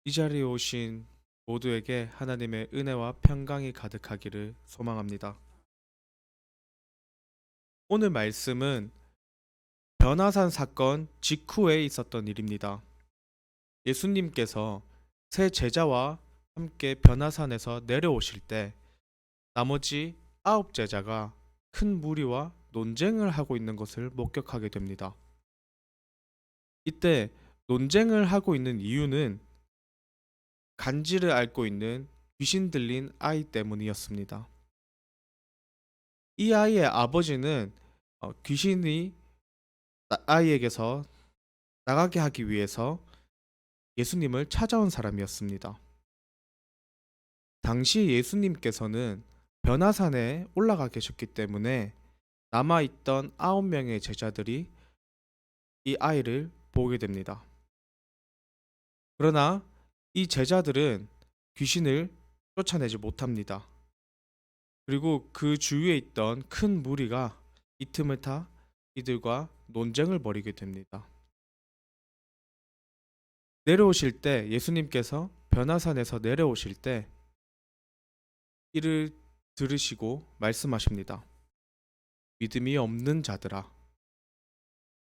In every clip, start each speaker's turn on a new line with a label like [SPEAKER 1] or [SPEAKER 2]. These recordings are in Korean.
[SPEAKER 1] 이 자리에 오신 모두에게 하나님의 은혜와 평강이 가득하기를 소망합니다. 오늘 말씀은 변화산 사건 직후에 있었던 일입니다. 예수님께서 세 제자와 함께 변화산에서 내려오실 때 나머지 9제자가 큰 무리와 논쟁을 하고 있는 것을 목격하게 됩니다. 이때 논쟁을 하고 있는 이유는 간지를 앓고 있는 귀신 들린 아이 때문이었습니다. 이 아이의 아버지는 귀신이 아이에게서 나가게 하기 위해서 예수님을 찾아온 사람이었습니다. 당시 예수님께서는 변화산에 올라가 계셨기 때문에 남아있던 9명의 제자들이 이 아이를 보게 됩니다. 그러나 이 제자들은 귀신을 쫓아내지 못합니다. 그리고 그 주위에 있던 큰 무리가 이 틈을 타 이들과 논쟁을 벌이게 됩니다. 내려오실 때 예수님께서 변화산에서 내려오실 때 이를 들으시고 말씀하십니다. 믿음이 없는 자들아.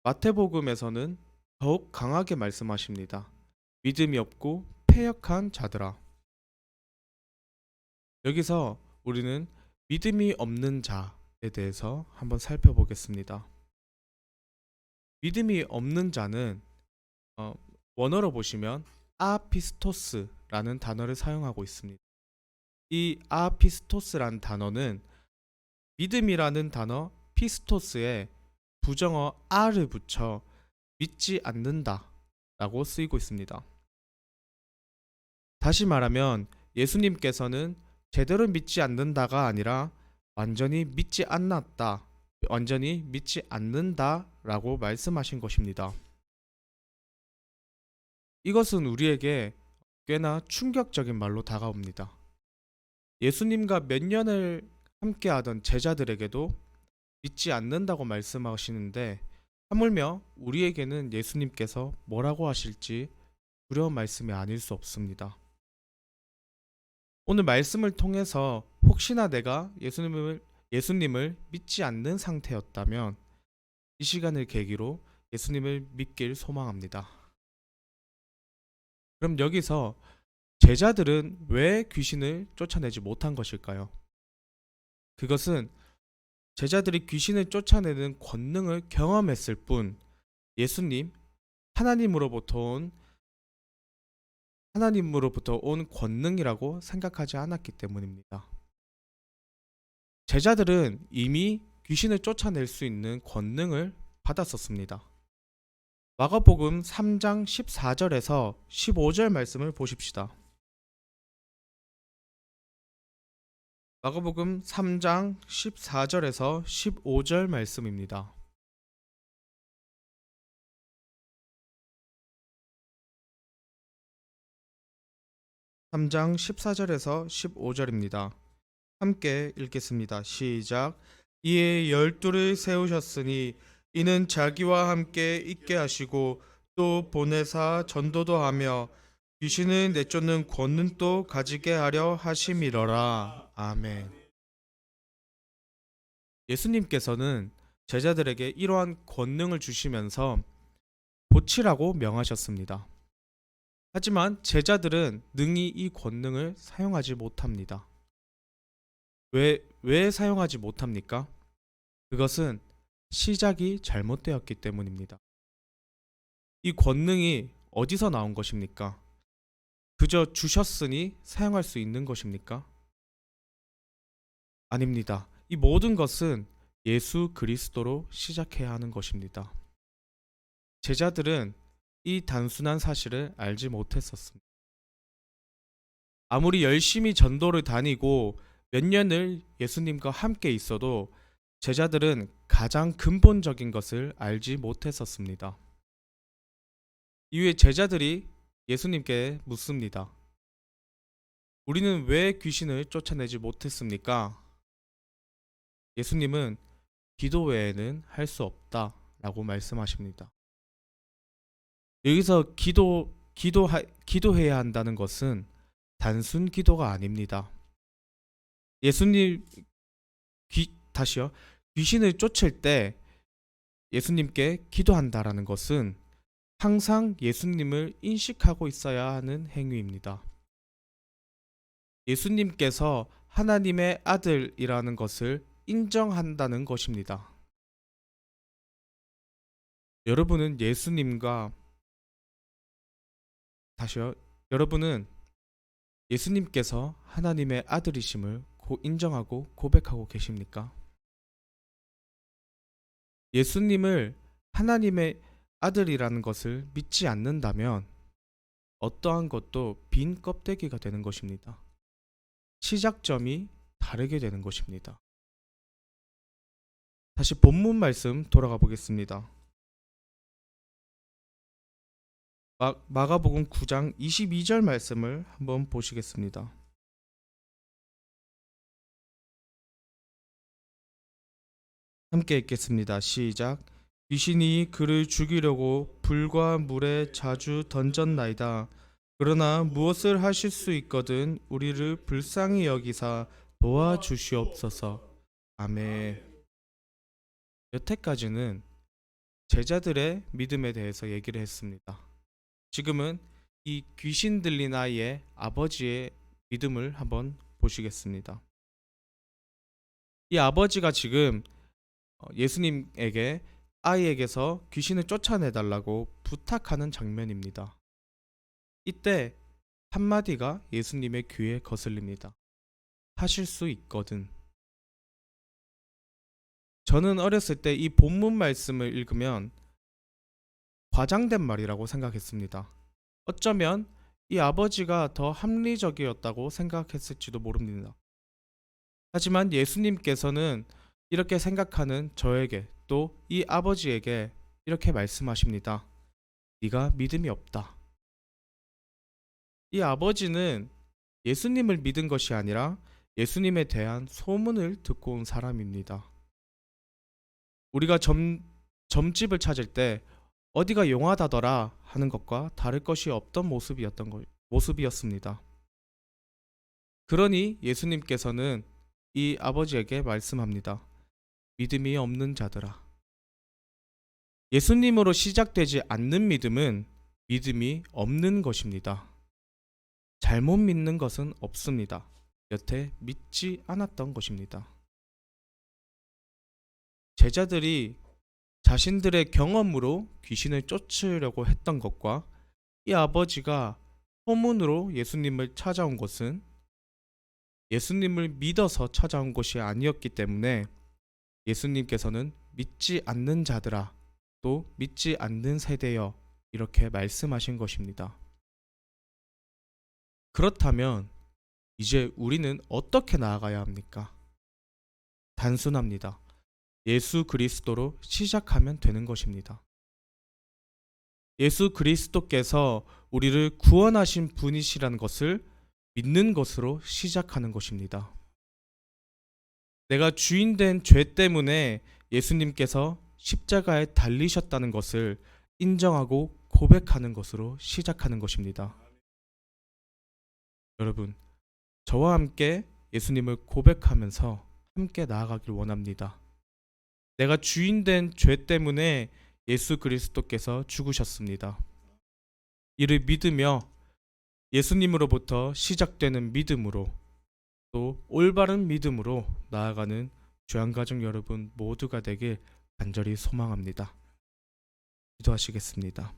[SPEAKER 1] 마태복음에서는 더욱 강하게 말씀하십니다. 믿음이 없고 패역한 자들아. 여기서 우리는 믿음이 없는 자에 대해서 한번 살펴보겠습니다. 믿음이 없는 자는 어, 원어로 보시면 아피스토스라는 단어를 사용하고 있습니다. 이 아피스토스라는 단어는 믿음이라는 단어 피스토스에 부정어 아를 붙여 믿지 않는다 라고 쓰이고 있습니다. 다시 말하면 예수님께서는 제대로 믿지 않는다가 아니라 완전히 믿지 않았다, 완전히 믿지 않는다 라고 말씀하신 것입니다. 이것은 우리에게 꽤나 충격적인 말로 다가옵니다. 예수님과 몇 년을 함께하던 제자들에게도 믿지 않는다고 말씀하시는데 하물며 우리에게는 예수님께서 뭐라고 하실지 두려운 말씀이 아닐 수 없습니다. 오늘 말씀을 통해서 혹시나 내가 예수님을 믿지 않는 상태였다면 이 시간을 계기로 예수님을 믿길 소망합니다. 그럼 여기서 제자들은 왜 귀신을 쫓아내지 못한 것일까요? 그것은 제자들이 귀신을 쫓아내는 권능을 경험했을 뿐 예수님, 하나님으로부터 온 권능이라고 생각하지 않았기 때문입니다. 제자들은 이미 귀신을 쫓아낼 수 있는 권능을 받았었습니다. 마가복음 3장 14절에서 15절 말씀을 보십시다. 마가복음 3장 14절에서 15절 말씀입니다. 3장 14절에서 15절입니다. 함께 읽겠습니다. 시작. 이에 12를 세우셨으니 이는 자기와 함께 있게 하시고 또 보내사 전도도 하며 귀신을 내쫓는 권능도 가지게 하려 하심이러라. 아멘. 예수님께서는 제자들에게 이러한 권능을 주시면서 고치라고 명하셨습니다. 하지만 제자들은 능히 이 권능을 사용하지 못합니다. 왜 사용하지 못합니까? 그것은 시작이 잘못되었기 때문입니다. 이 권능이 어디서 나온 것입니까? 그저 주셨으니 사용할 수 있는 것입니까? 아닙니다. 이 모든 것은 예수 그리스도로 시작해야 하는 것입니다. 제자들은 이 단순한 사실을 알지 못했었습니다. 아무리 열심히 전도를 다니고 몇 년을 예수님과 함께 있어도 제자들은 가장 근본적인 것을 알지 못했었습니다. 이후에 제자들이 예수님께 묻습니다. 우리는 왜 귀신을 쫓아내지 못했습니까? 예수님은 기도 외에는 할 수 없다 라고 말씀하십니다. 여기서 기도 기도해야 한다는 것은 단순 기도가 아닙니다. 예수님 다시요. 귀신을 쫓을 때 예수님께 기도한다라는 것은 항상 예수님을 인식하고 있어야 하는 행위입니다. 예수님께서 하나님의 아들이라는 것을 인정한다는 것입니다. 여러분은 여러분은 예수님께서 하나님의 아들이심을 인정하고 고백하고 계십니까? 예수님을 하나님의 아들이라는 것을 믿지 않는다면 어떠한 것도 빈 껍데기가 되는 것입니다. 시작점이 다르게 되는 것입니다. 다시 본문 말씀 돌아가 보겠습니다. 마가복음 9장 22절 말씀을 한번 보시겠습니다. 함께 읽겠습니다. 시작. 귀신이 그를 죽이려고 불과 물에 자주 던졌나이다. 그러나 무엇을 하실 수 있거든 우리를 불쌍히 여기사 도와주시옵소서. 아멘. 여태까지는 제자들의 믿음에 대해서 얘기를 했습니다. 지금은 이 귀신 들린 아이의 아버지의 믿음을 한번 보시겠습니다. 이 아버지가 지금 예수님에게 아이에게서 귀신을 쫓아내달라고 부탁하는 장면입니다. 이때 한마디가 예수님의 귀에 거슬립니다. 하실 수 있거든. 저는 어렸을 때 이 본문 말씀을 읽으면 과장된 말이라고 생각했습니다. 어쩌면 이 아버지가 더 합리적이었다고 생각했을지도 모릅니다. 하지만 예수님께서는 이렇게 생각하는 저에게 또 이 아버지에게 이렇게 말씀하십니다. 네가 믿음이 없다. 이 아버지는 예수님을 믿은 것이 아니라 예수님에 대한 소문을 듣고 온 사람입니다. 우리가 점집을 찾을 때 어디가 용하다더라 하는 것과 다를 것이 없던 모습이었습니다. 그러니 예수님께서는 이 아버지에게 말씀합니다. 믿음이 없는 자들아. 예수님으로 시작되지 않는 믿음은 믿음이 없는 것입니다. 잘못 믿는 것은 없습니다. 여태 믿지 않았던 것입니다. 제자들이 자신들의 경험으로 귀신을 쫓으려고 했던 것과 이 아버지가 소문으로 예수님을 찾아온 것은 예수님을 믿어서 찾아온 것이 아니었기 때문에 예수님께서는 믿지 않는 자들아, 또 믿지 않는 세대여 이렇게 말씀하신 것입니다. 그렇다면 이제 우리는 어떻게 나아가야 합니까? 단순합니다. 예수 그리스도로 시작하면 되는 것입니다. 예수 그리스도께서 우리를 구원하신 분이시라는 것을 믿는 것으로 시작하는 것입니다. 내가 주인된 죄 때문에 예수님께서 십자가에 달리셨다는 것을 인정하고 고백하는 것으로 시작하는 것입니다. 여러분, 저와 함께 예수님을 고백하면서 함께 나아가길 원합니다. 내가 주인된 죄 때문에 예수 그리스도께서 죽으셨습니다. 이를 믿으며 예수님으로부터 시작되는 믿음으로 또 올바른 믿음으로 나아가는 주안가족 여러분 모두가 되길 간절히 소망합니다. 기도하시겠습니다.